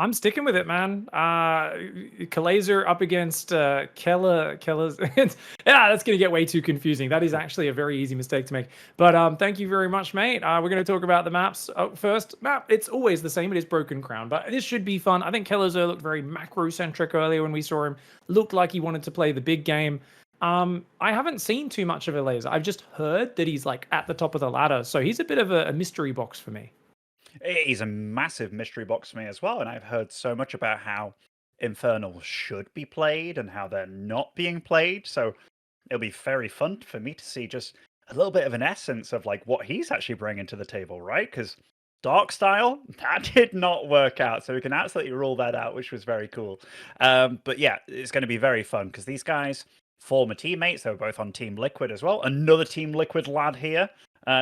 I'm sticking with it, man. Kelazhur up against Keller's. Yeah, that's going to get way too confusing. That is actually a very easy mistake to make. But thank you very much, mate. We're going to talk about the maps. First map, it's always the same. It is Broken Crown, but this should be fun. I think Kelazhur looked very macro-centric earlier when we saw him. Looked like he wanted to play the big game. I haven't seen too much of Elazer. I've just heard that he's like at the top of the ladder, so he's a bit of a mystery box for me. He's a massive mystery box for me as well, and I've heard so much about how Infernals should be played and how they're not being played. So it'll be very fun for me to see just a little bit of an essence of like what he's actually bringing to the table, right? Because Dark Style, that did not work out, so we can absolutely rule that out, which was very cool. But yeah, it's going to be very fun because these guys, former teammates, they were both on Team Liquid as well. Another Team Liquid lad here,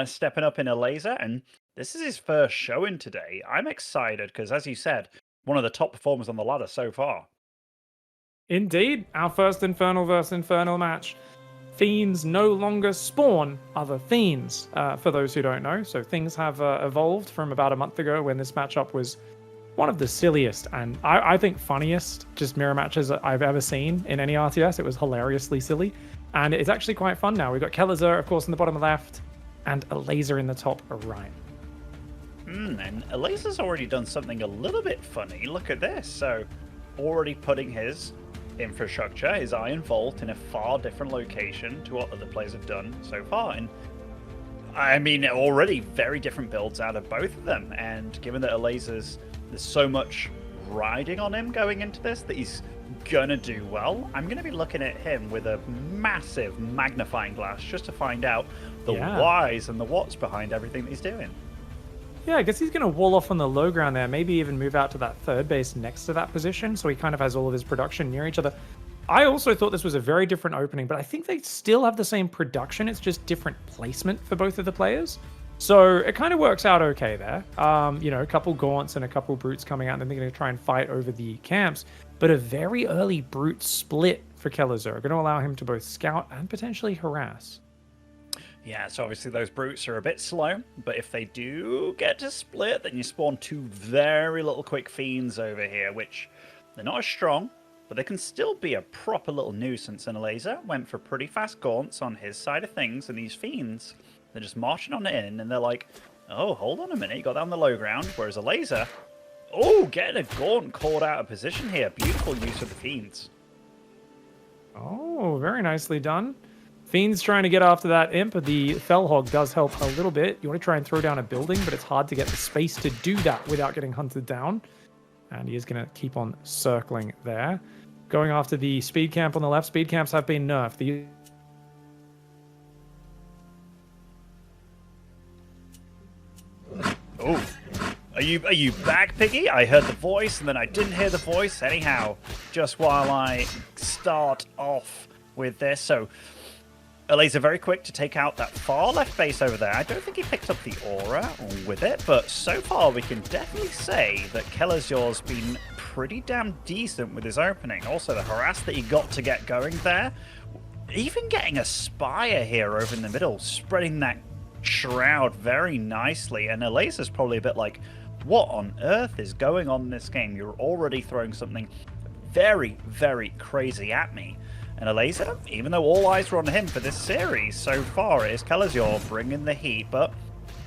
stepping up in Elazer, and this is his first showing today. I'm excited because, as you said, one of the top performers on the ladder so far. Indeed, our first Infernal versus Infernal match. Fiends no longer spawn other fiends, for those who don't know. So things have evolved from about a month ago when this matchup was one of the silliest and I think funniest just mirror matches I've ever seen in any RTS. It was hilariously silly. And it's actually quite fun now. We've got Kelazhur, of course, in the bottom left, and Elazer in the top right. And Elazer's already done something a little bit funny. Look at this. So, already putting his infrastructure, his Iron Vault, in a far different location to what other players have done so far. And I mean, already very different builds out of both of them. And given that Elazer's, there's so much riding on him going into this that he's gonna do well, I'm gonna be looking at him with a massive magnifying glass just to find out the whys and the whats behind everything that he's doing. Yeah, I guess he's going to wall off on the low ground there, maybe even move out to that third base next to that position, so he kind of has all of his production near each other. I also thought this was a very different opening, but I think they still have the same production, it's just different placement for both of the players. So it kind of works out okay there. You know, a couple Gaunts and a couple Brutes coming out, and then they're going to try and fight over the camps, but a very early Brute split for Kelazhur, going to allow him to both scout and potentially harass. Yeah, so obviously those Brutes are a bit slow, but if they do get to split, then you spawn two very little quick Fiends over here, which they're not as strong, but they can still be a proper little nuisance. And Elazer went for pretty fast Gaunts on his side of things, and these Fiends, they're just marching on it in, and they're like, oh, hold on a minute, you got that on the low ground, whereas Elazer, oh, getting a Gaunt called out of position here. Beautiful use of the Fiends. Oh, very nicely done. Fiend's trying to get after that imp. The Fellhog does help a little bit. You want to try and throw down a building, but it's hard to get the space to do that without getting hunted down. And he is going to keep on circling there. Going after the speed camp on the left. Speed camps have been nerfed. Oh, are you back, Piggy? I heard the voice, and then I didn't hear the voice. Anyhow, just while I start off with this, so Elazer very quick to take out that far left base over there. I don't think he picked up the aura with it, but so far we can definitely say that Kelazhur's been pretty damn decent with his opening. Also, the harass that he got to get going there, even getting a Spire here over in the middle, spreading that shroud very nicely. And Elazer's probably a bit like, what on earth is going on in this game? You're already throwing something very, very crazy at me. And Elazer, even though all eyes were on him for this series, so far it is Kelazhur bringing the heat, but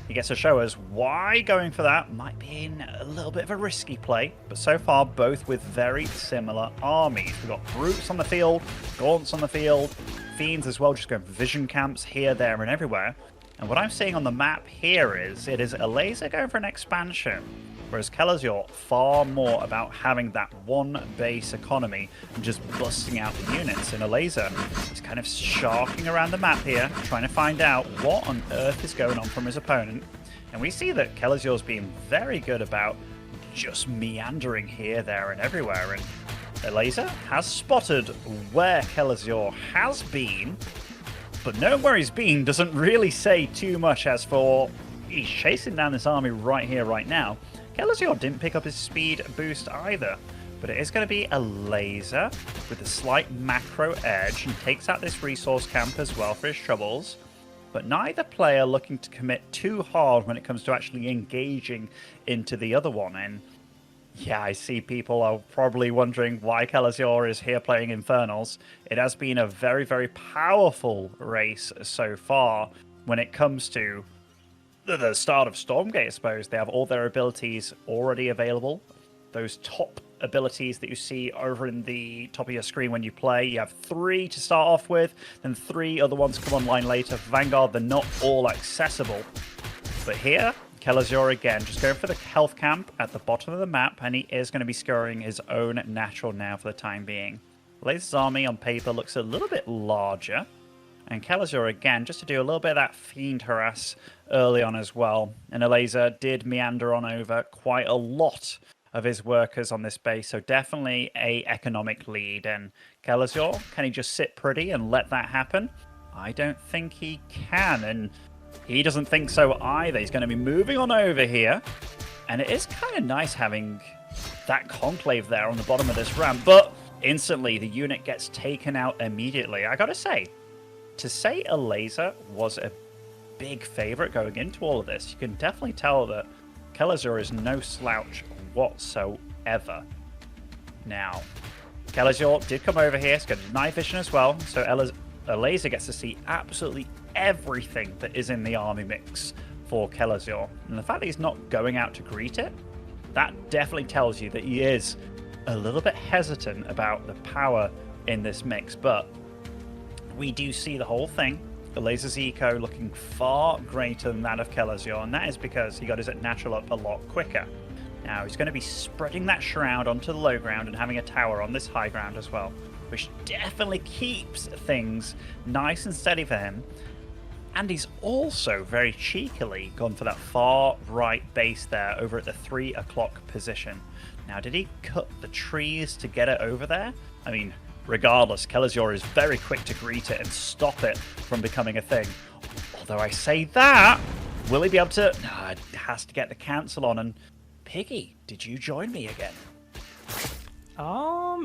he gets to show us why going for that might be in a little bit of a risky play, but so far both with very similar armies. We've got Brutes on the field, Gaunts on the field, Fiends as well, just going for vision camps here, there, and everywhere. And what I'm seeing on the map here is, it is Elazer going for an expansion, whereas Kelazhur far more about having that one base economy and just busting out the units. And Elazer is kind of sharking around the map here, trying to find out what on earth is going on from his opponent. And we see that Kelazhur's being very good about just meandering here, there, and everywhere. And Elazer has spotted where Kelazhur has been, but knowing where he's been doesn't really say too much. As for, he's chasing down this army right here, right now. Kelazhur didn't pick up his speed boost either, but it is going to be Elazer with a slight macro edge and takes out this resource camp as well for his troubles. But neither player looking to commit too hard when it comes to actually engaging into the other one. And Yeah, I see people are probably wondering why Kelazhur is here playing Infernals. It has been a very, very powerful race so far when it comes to the start of Stormgate, I suppose. They have all their abilities already available. Those top abilities that you see over in the top of your screen when you play, you have 3 to start off with, then 3 other ones come online later. For Vanguard, they're not all accessible. But here, Kelazhur again, just going for the health camp at the bottom of the map, and he is going to be scoring his own natural now for the time being. Elazer's army on paper looks a little bit larger, and Kelazhur again, just to do a little bit of that fiend harass early on as well. And Elazer did meander on over quite a lot of his workers on this base, so definitely a economic lead. And Kelazhur, can he just sit pretty and let that happen? I don't think he can, and he doesn't think so either. He's going to be moving on over here. And it is kind of nice having that conclave there on the bottom of this ramp. But instantly, the unit gets taken out immediately. I got to say Elazer was a big favorite going into all of this, you can definitely tell that Kelazhur is no slouch whatsoever. Now, Kelazhur did come over here. He's got night vision as well. So Elazer gets to see absolutely everything that is in the army mix for Kelazhur. And the fact that he's not going out to greet it, that definitely tells you that he is a little bit hesitant about the power in this mix. But we do see the whole thing. Elazer's eco looking far greater than that of Kelazhur, and that is because he got his natural up a lot quicker. Now he's going to be spreading that shroud onto the low ground and having a tower on this high ground as well, which definitely keeps things nice and steady for him. And he's also very cheekily gone for that far right base there over at the 3 o'clock position. Now, did he cut the trees to get it over there? I mean, regardless, Kelazhur is very quick to greet it and stop it from becoming a thing. Although I say that, will he be able to? No, it has to get the cancel on. And Piggy, did you join me again?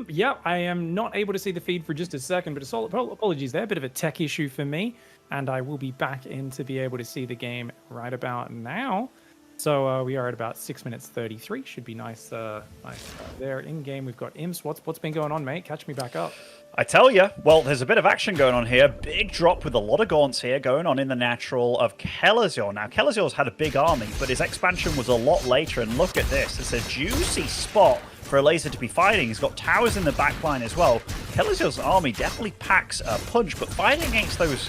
Yeah, I am not able to see the feed for just a second, but apologies there. A bit of a tech issue for me, and I will be back in to be able to see the game right about now. So we are at about 6 minutes 33. Should be nice. Nice there in game. We've got Imps. What's been going on, mate? Catch me back up. I tell you, well, there's a bit of action going on here. Big drop with a lot of gaunts here going on in the natural of Kelazhur. Now, Kelazhur's had a big army, but his expansion was a lot later. And look at this. It's a juicy spot for Elazer to be fighting. He's got towers in the back line as well. Kelazhur's army definitely packs a punch, but fighting against those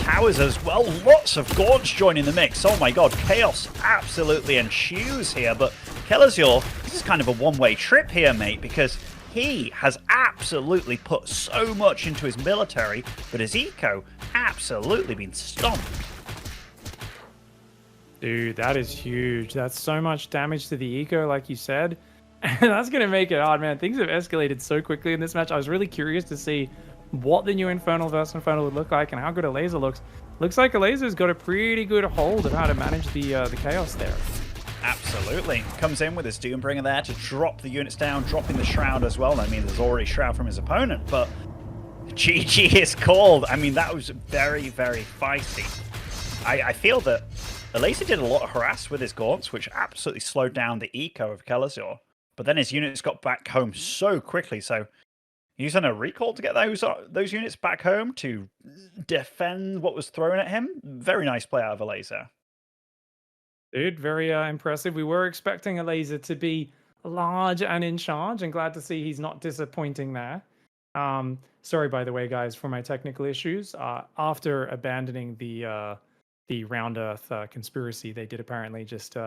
towers as well. Lots of gaunts joining the mix. Oh my god, chaos absolutely ensues here. But Kelazhur, this is kind of a one-way trip here, mate, because he has absolutely put so much into his military, but his eco absolutely been stomped. Dude, that is huge. That's so much damage to the eco, like you said. And that's going to make it hard, man. Things have escalated so quickly in this match. I was really curious to see what the new Infernal versus Infernal would look like and how good Elazer looks. Looks like Elazer's got a pretty good hold of how to manage the chaos there. Absolutely. Comes in with his Doombringer there to drop the units down, dropping the Shroud as well. I mean, there's already Shroud from his opponent, but GG is called. I mean, that was very, very feisty. I feel that Elazer did a lot of harass with his gaunts, which absolutely slowed down the eco of Kelazhur. But then his units got back home so quickly, so using a recall to get those units back home to defend what was thrown at him. Very nice play out of Elazer. Dude, very impressive. We were expecting Elazer to be large and in charge, and glad to see he's not disappointing there. Sorry, by the way, guys, for my technical issues. After abandoning the Round Earth conspiracy, they did apparently just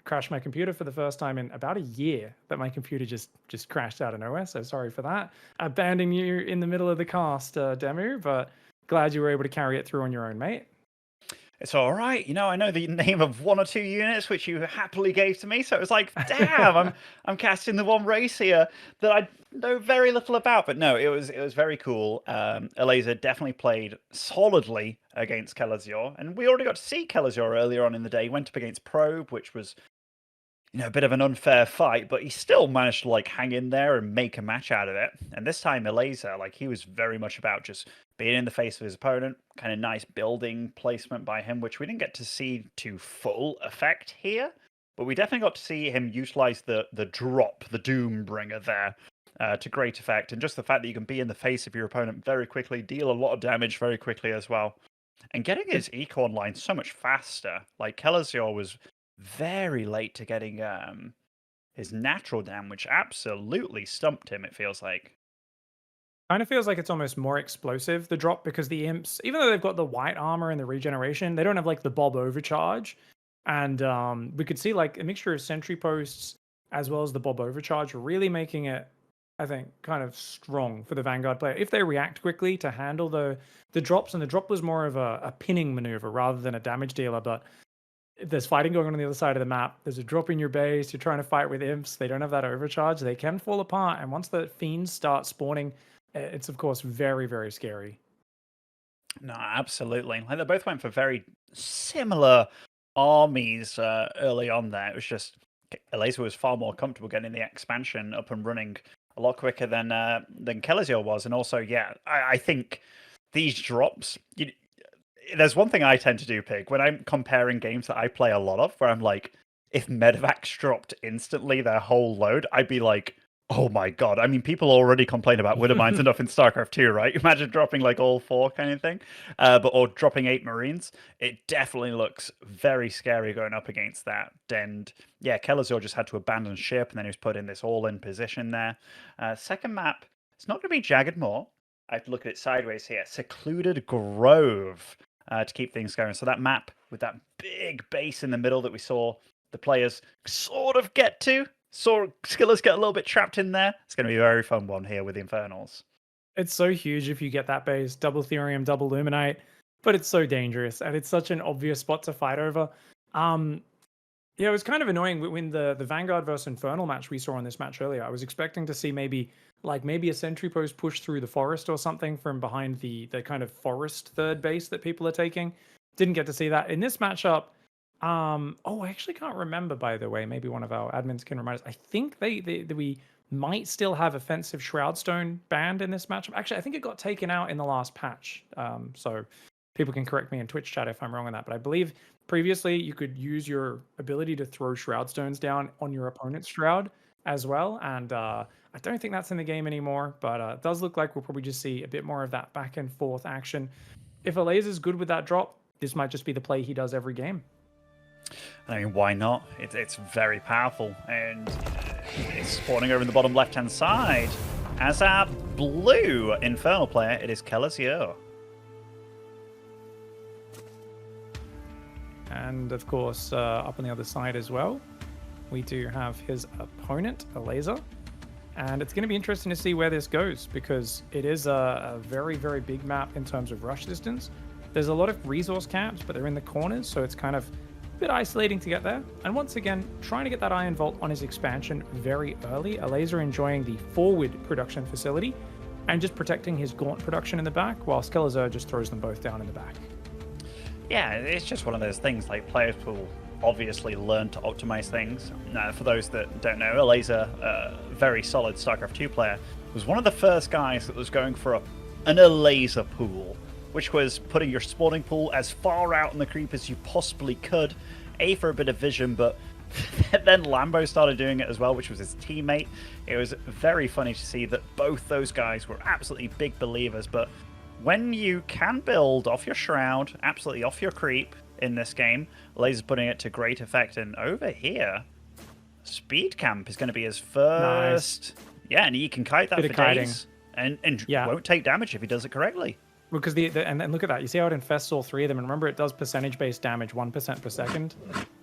crash my computer for the first time in about a year. That my computer just crashed out of nowhere. So sorry for that. Abandoning you in the middle of the cast, DeMu, but glad you were able to carry it through on your own, mate. It's all right. You know, I know the name of 1 or 2 units which you happily gave to me, so it was like, damn, I'm casting the one race here that I know very little about. But no, it was very cool. Elazer definitely played solidly against Kelazhur, and we already got to see Kelazhur earlier on in the day. He went up against Probe, which was, you know, a bit of an unfair fight, but he still managed to like hang in there and make a match out of it. And this time Elazer, like, he was very much about just being in the face of his opponent. Kind of nice building placement by him, which we didn't get to see to full effect here. but we definitely got to see him utilize the drop, the Doombringer there, to great effect. And just the fact that you can be in the face of your opponent very quickly, deal a lot of damage very quickly as well. And getting his eco online so much faster. Like, Kelazhur was very late to getting his natural damage. Absolutely stumped him, it feels like. Kind of feels like it's almost more explosive, the drop, because the imps, even though they've got the white armor and the regeneration, they don't have like the Bob overcharge. And we could see like a mixture of sentry posts as well as the Bob overcharge, really making it, I think, kind of strong for the Vanguard player if they react quickly to handle the drops. And the drop was more of a pinning maneuver rather than a damage dealer. But if there's fighting going on the other side of the map, there's a drop in your base, you're trying to fight with imps, they don't have that overcharge, they can fall apart. And once the fiends start spawning, it's of course very, very scary. No, absolutely. Like, they both went for very similar armies early on there. It was just Elazer was far more comfortable getting the expansion up and running a lot quicker than Kelazhur was. And also, yeah, I think these drops, there's one thing I tend to do, Pig, when I'm comparing games that I play a lot of, where I'm like, if Medevacs dropped instantly their whole load, I'd be like, oh my god. I mean, people already complain about Widowmines enough in StarCraft 2, right? Imagine dropping like all 4 kind of thing. Or dropping 8 Marines. It definitely looks very scary going up against that. And yeah, Kelazhur just had to abandon ship, and then he was put in this all-in position there. Second map, it's not going to be Jagged Moor. I have to look at it sideways here. Secluded Grove to keep things going. So that map with that big base in the middle that we saw the players sort of get to. Saw Skillers get a little bit trapped in there. It's going to be a very fun one here with the Infernals. It's so huge if you get that base, double Therium, double Luminite, but it's so dangerous and it's such an obvious spot to fight over. Yeah, it was kind of annoying when the Vanguard versus Infernal match we saw in this match earlier. I was expecting to see maybe a sentry post push through the forest or something from behind the kind of forest third base that people are taking. Didn't get to see that in this matchup. I actually can't remember, by the way. Maybe one of our admins can remind us. I think we might still have offensive Shroudstone banned in this matchup. Actually, I think it got taken out in the last patch. So people can correct me in Twitch chat if I'm wrong on that. But I believe previously you could use your ability to throw Shroudstones down on your opponent's Shroud as well. And I don't think that's in the game anymore. But it does look like we'll probably just see a bit more of that back and forth action. If Elazer's good with that drop, this might just be the play he does every game. I mean, why not? It's very powerful, and it's spawning over in the bottom left-hand side. As our blue Infernal player, it is Kelazhur. And of course, up on the other side as well, we do have his opponent, Elazer. And it's going to be interesting to see where this goes, because it is a very, very big map in terms of rush distance. There's a lot of resource camps, but they're in the corners, so it's kind of bit isolating to get there. And once again, trying to get that Iron Vault on his expansion very early. Elazer enjoying the forward production facility and just protecting his Gaunt production in the back, while Kelazhur just throws them both down in the back. Yeah, it's just one of those things. Like, players will obviously learn to optimize things. Now, for those that don't know, Elazer, a very solid StarCraft 2 player, was one of the first guys that was going for an Elazer pool, which was putting your spawning pool as far out in the creep as you possibly could, for a bit of vision, but then Lambo started doing it as well, which was his teammate. It was very funny to see that both those guys were absolutely big believers, but when you can build off your Shroud, absolutely off your creep in this game, Lazer's putting it to great effect, and over here, Speed Camp is going to be his first... Nice. Yeah, and he can kite that for days, and won't take damage if he does it correctly. Because and look at that. You see how it infests all 3 of them. And remember, it does percentage-based damage, 1% per second.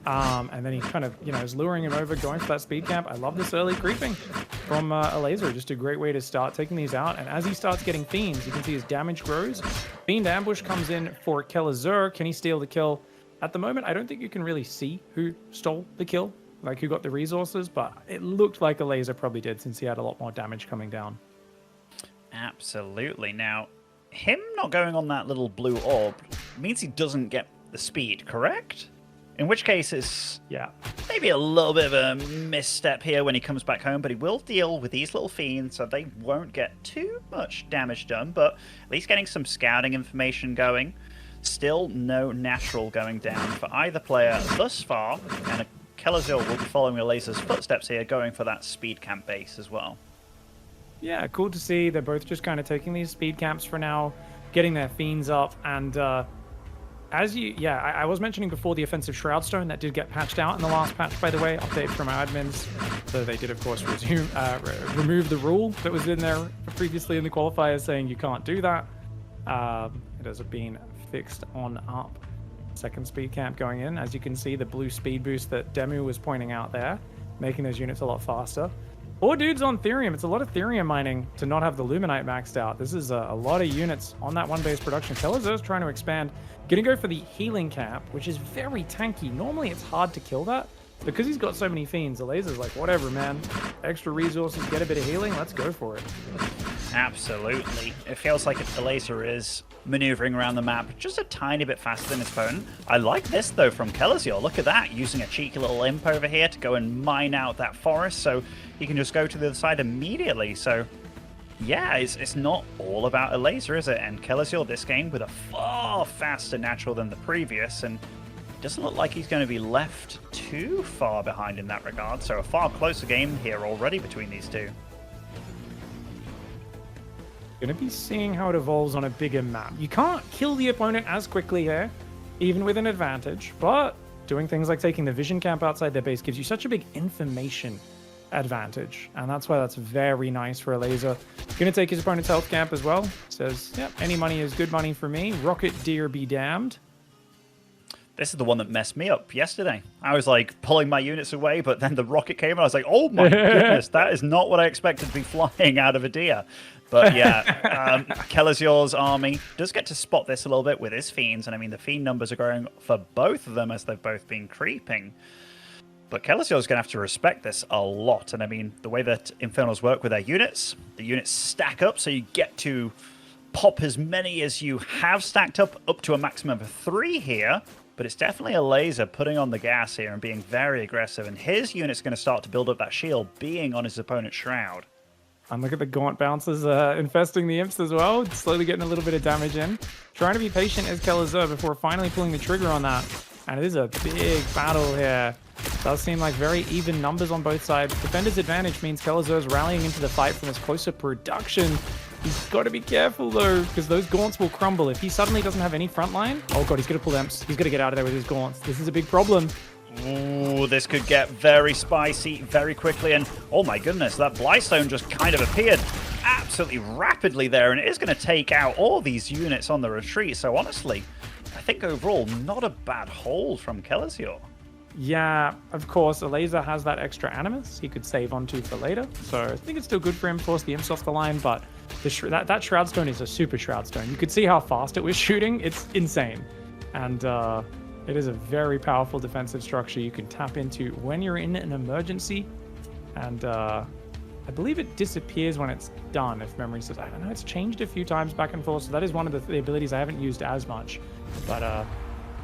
And then he kind of, is luring him over, going for that speed camp. I love this early creeping from Elazer. Just a great way to start taking these out. And as he starts getting Fiends, you can see his damage grows. Fiend Ambush comes in for Kelazhur. Can he steal the kill? At the moment, I don't think you can really see who stole the kill, like who got the resources. But it looked like Elazer probably did, since he had a lot more damage coming down. Absolutely. Now, him not going on that little blue orb means he doesn't get the speed, correct? In which case it's maybe a little bit of a misstep here when he comes back home, but he will deal with these little fiends, so they won't get too much damage done, but at least getting some scouting information going. Still no natural going down for either player thus far, and Kelazhur will be following Elazer's footsteps here, going for that speed camp base as well. Yeah, cool to see. They're both just kind of taking these speed camps for now, getting their fiends up, and I was mentioning before the offensive Shroud Stone that did get patched out in the last patch, by the way, update from our admins. So they did, of course, remove the rule that was in there previously in the qualifiers saying you can't do that. It has been fixed on up. Second speed camp going in. As you can see, the blue speed boost that DeMu was pointing out there, making those units a lot faster. 4 dudes on Therium. It's a lot of Therium mining to not have the Luminite maxed out. This is a lot of units on that one base production. Kelazhur's trying to expand. Gonna go for the healing cap, which is very tanky. Normally it's hard to kill that. Because he's got so many fiends, Elazer's like, whatever, man. Extra resources, get a bit of healing, let's go for it. Absolutely. It feels like Elazer is maneuvering around the map just a tiny bit faster than his opponent. I like this, though, from Kelazhur. Look at that, using a cheeky little imp over here to go and mine out that forest, so he can just go to the other side immediately. So, yeah, it's not all about Elazer, is it? And Kelazhur this game with a far faster natural than the previous, and doesn't look like he's going to be left too far behind in that regard. So a far closer game here already between these two. Going to be seeing how it evolves on a bigger map. You can't kill the opponent as quickly here, even with an advantage, but doing things like taking the vision camp outside their base gives you such a big information advantage, and that's why that's very nice for Elazer. Going to take his opponent's health camp as well. Says, yep, any money is good money for me. Rocket deer be damned. This is the one that messed me up yesterday. I was like pulling my units away, but then the rocket came and I was like, oh my goodness, that is not what I expected to be flying out of a deer. But yeah, Kelazhur's army does get to spot this a little bit with his fiends. And I mean, the fiend numbers are growing for both of them as they've both been creeping. But Kelazhur's going to have to respect this a lot. And I mean, the way that Infernals work with their units, the units stack up, so you get to pop as many as you have stacked up to a maximum of 3 here. But it's definitely Elazer putting on the gas here and being very aggressive. And his unit's going to start to build up that shield, being on his opponent's shroud. And look at the gaunt bouncers infesting the imps as well. Slowly getting a little bit of damage in. Trying to be patient as Kelazhur before finally pulling the trigger on that. And it is a big battle here. Does seem like very even numbers on both sides. Defender's advantage means Kelazhur's rallying into the fight from his closer production. He's got to be careful, though, because those gaunts will crumble. If he suddenly doesn't have any front line... Oh, God, he's going to pull imps. He's going to get out of there with his gaunts. This is a big problem. Ooh, this could get very spicy very quickly. And, oh my goodness, that Blightstone just kind of appeared absolutely rapidly there. And it is going to take out all these units on the retreat. So, honestly, I think overall, not a bad hold from Kelazhur. Yeah, of course, Elazer has that extra Animus he could save onto for later. So I think it's still good for him to force the imps off the line, but that Shroud Stone is a super Shroud Stone. You could see how fast it was shooting. It's insane. And it is a very powerful defensive structure you can tap into when you're in an emergency. And I believe it disappears when it's done, if memory serves. I don't know, it's changed a few times back and forth, so that is one of the abilities I haven't used as much. But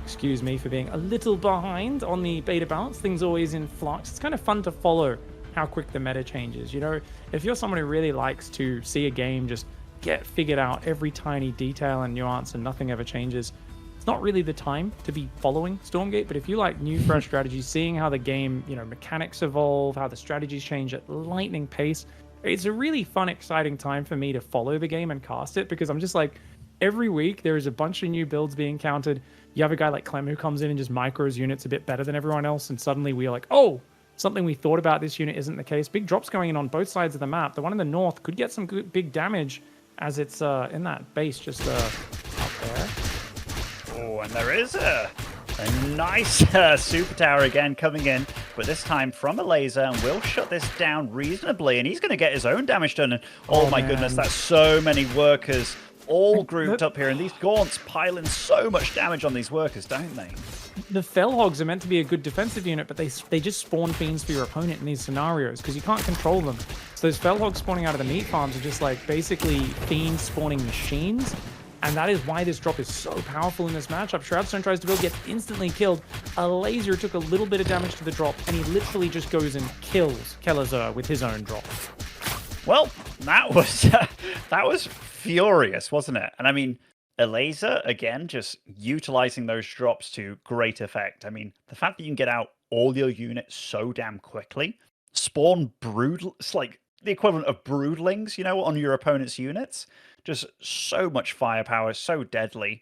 excuse me for being a little behind on the beta balance. Things always in flux. It's kind of fun to follow how quick the meta changes. You know, if you're someone who really likes to see a game just get figured out every tiny detail and nuance and nothing ever changes, it's not really the time to be following Stormgate. But if you like new, fresh strategies, seeing how the game, you know, mechanics evolve, how the strategies change at lightning pace, it's a really fun, exciting time for me to follow the game and cast it, because I'm just like, every week there is a bunch of new builds being counted. You have a guy like Clem who comes in and just micros units a bit better than everyone else, and suddenly we're like, oh, something we thought about this unit isn't the case. Big drops going in on both sides of the map. The one in the north could get some good big damage as it's in that base just up there. Oh, and there is a nice super tower again coming in, but this time from Elazer, and will shut this down reasonably, and he's going to get his own damage done. And oh my goodness, that's so many workers all grouped up here, and these gaunts pile in so much damage on these workers, don't they? The Fellhogs are meant to be a good defensive unit, but they just spawn fiends for your opponent in these scenarios because you can't control them. So those Fellhogs spawning out of the meat farms are just like basically fiends spawning machines, and that is why this drop is so powerful in this matchup. Shroudstone tries to build, gets instantly killed. Elazer took a little bit of damage to the drop, and he literally just goes and kills Kelazhur with his own drop. Well, that was furious, wasn't it? And I mean, Elazer, again, just utilizing those drops to great effect. I mean, the fact that you can get out all your units so damn quickly, spawn it's like the equivalent of broodlings, on your opponent's units. Just so much firepower, so deadly.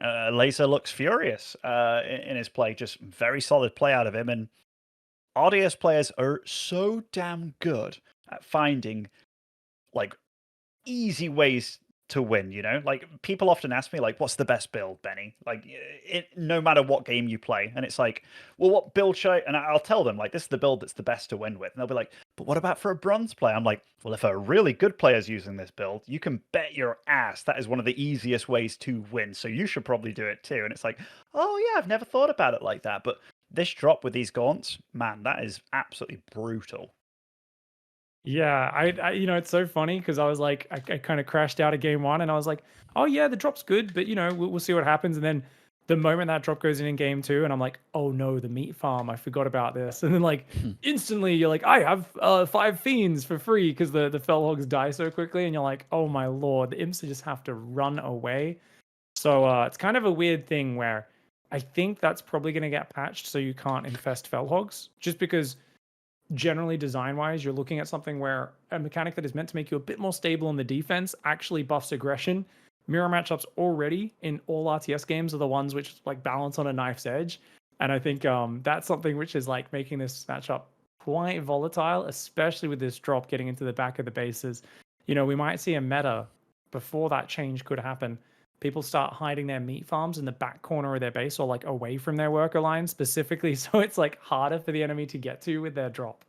Elazer looks furious in his play. Just very solid play out of him. And RDS players are so damn good at finding like easy ways to win, like people often ask me like, what's the best build, Benny? Like no matter what game you play. And it's like, well, what build should I, and I'll tell them like, this is the build that's the best to win with. And they'll be like, but what about for a bronze player? I'm like, well, if a really good player's using this build, you can bet your ass that is one of the easiest ways to win. So you should probably do it too. And it's like, oh yeah, I've never thought about it like that. But this drop with these gaunts, man, that is absolutely brutal. Yeah, I it's so funny because I was like, I kind of crashed out of game one, and I was like, oh yeah, the drop's good, but we'll see what happens. And then the moment that drop goes in game two, and I'm like, oh no, the meat farm, I forgot about this. And then like instantly, you're like, I have 5 fiends for free because the fellhogs die so quickly, and you're like, oh my lord, the imps just have to run away. So it's kind of a weird thing where I think that's probably going to get patched so you can't infest fellhogs, just because generally design-wise, you're looking at something where a mechanic that is meant to make you a bit more stable in the defense actually buffs aggression. Mirror matchups already in all RTS games are the ones which like balance on a knife's edge. And I think that's something which is like making this matchup quite volatile, especially with this drop getting into the back of the bases. We might see a meta before that change could happen. People start hiding their meat farms in the back corner of their base or like away from their worker line specifically, so it's like harder for the enemy to get to with their drop.